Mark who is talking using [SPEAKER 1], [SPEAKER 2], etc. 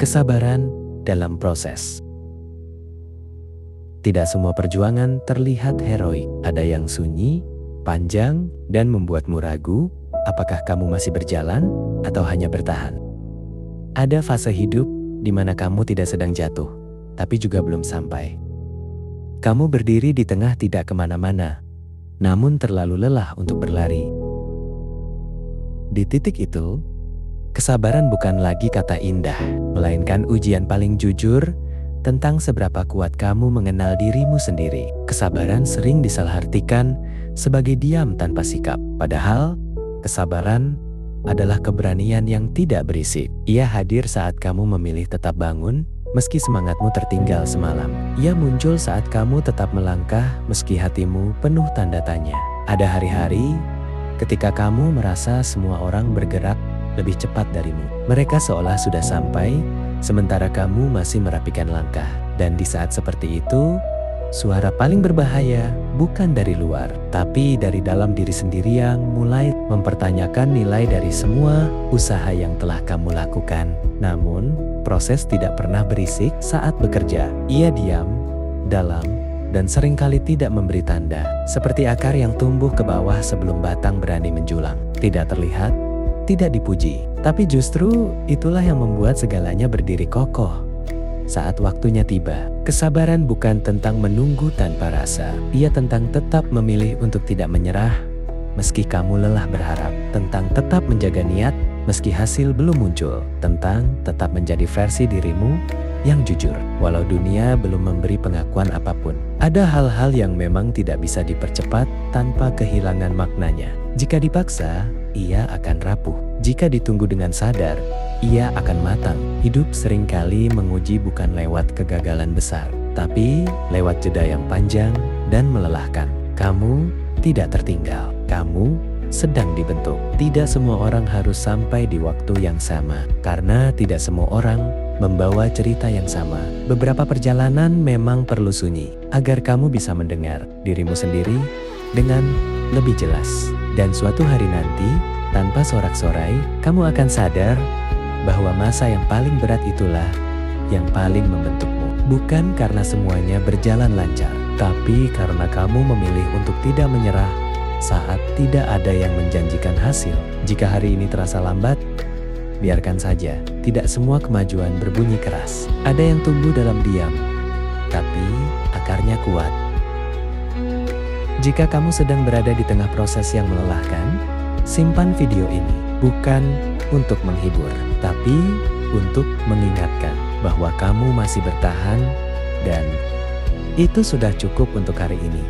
[SPEAKER 1] Kesabaran dalam proses. Tidak semua perjuangan terlihat heroik. Ada yang sunyi, panjang, dan membuatmu ragu apakah kamu masih berjalan atau hanya bertahan. Ada fase hidup di mana kamu tidak sedang jatuh, tapi juga belum sampai. Kamu berdiri di tengah tidak kemana-mana, namun terlalu lelah untuk berlari. Di titik itu, kesabaran bukan lagi kata indah, melainkan ujian paling jujur tentang seberapa kuat kamu mengenal dirimu sendiri. Kesabaran sering disalahartikan sebagai diam tanpa sikap. Padahal, kesabaran adalah keberanian yang tidak berisik. Ia hadir saat kamu memilih tetap bangun, meski semangatmu tertinggal semalam. Ia muncul saat kamu tetap melangkah, meski hatimu penuh tanda tanya. Ada hari-hari ketika kamu merasa semua orang bergerak lebih cepat darimu. Mereka seolah sudah sampai, sementara kamu masih merapikan langkah. Dan di saat seperti itu, suara paling berbahaya bukan dari luar, tapi dari dalam diri sendiri yang mulai mempertanyakan nilai dari semua usaha yang telah kamu lakukan. Namun, proses tidak pernah berisik saat bekerja. Ia diam, dalam, dan seringkali tidak memberi tanda. Seperti akar yang tumbuh ke bawah sebelum batang berani menjulang. Tidak terlihat, tidak dipuji, tapi justru itulah yang membuat segalanya berdiri kokoh. Saat waktunya tiba, kesabaran bukan tentang menunggu tanpa rasa. Ia tentang tetap memilih untuk tidak menyerah, meski kamu lelah berharap. Tentang tetap menjaga niat, meski hasil belum muncul. Tentang tetap menjadi versi dirimu yang jujur, walau dunia belum memberi pengakuan apapun. Ada hal-hal yang memang tidak bisa dipercepat tanpa kehilangan maknanya. Jika dipaksa, ia akan rapuh. Jika ditunggu dengan sadar, ia akan matang. Hidup seringkali menguji bukan lewat kegagalan besar, tapi lewat jeda yang panjang dan melelahkan. Kamu tidak tertinggal. Kamu sedang dibentuk. Tidak semua orang harus sampai di waktu yang sama, karena tidak semua orang membawa cerita yang sama. Beberapa perjalanan memang perlu sunyi, agar kamu bisa mendengar dirimu sendiri dengan lebih jelas. Dan suatu hari nanti, tanpa sorak-sorai, kamu akan sadar bahwa masa yang paling berat itulah yang paling membentukmu. Bukan karena semuanya berjalan lancar, tapi karena kamu memilih untuk tidak menyerah saat tidak ada yang menjanjikan hasil. Jika hari ini terasa lambat, biarkan saja. Tidak semua kemajuan berbunyi keras. Ada yang tumbuh dalam diam, tapi akarnya kuat. Jika kamu sedang berada di tengah proses yang melelahkan, simpan video ini bukan untuk menghibur, tapi untuk mengingatkan bahwa kamu masih bertahan, dan itu sudah cukup untuk hari ini.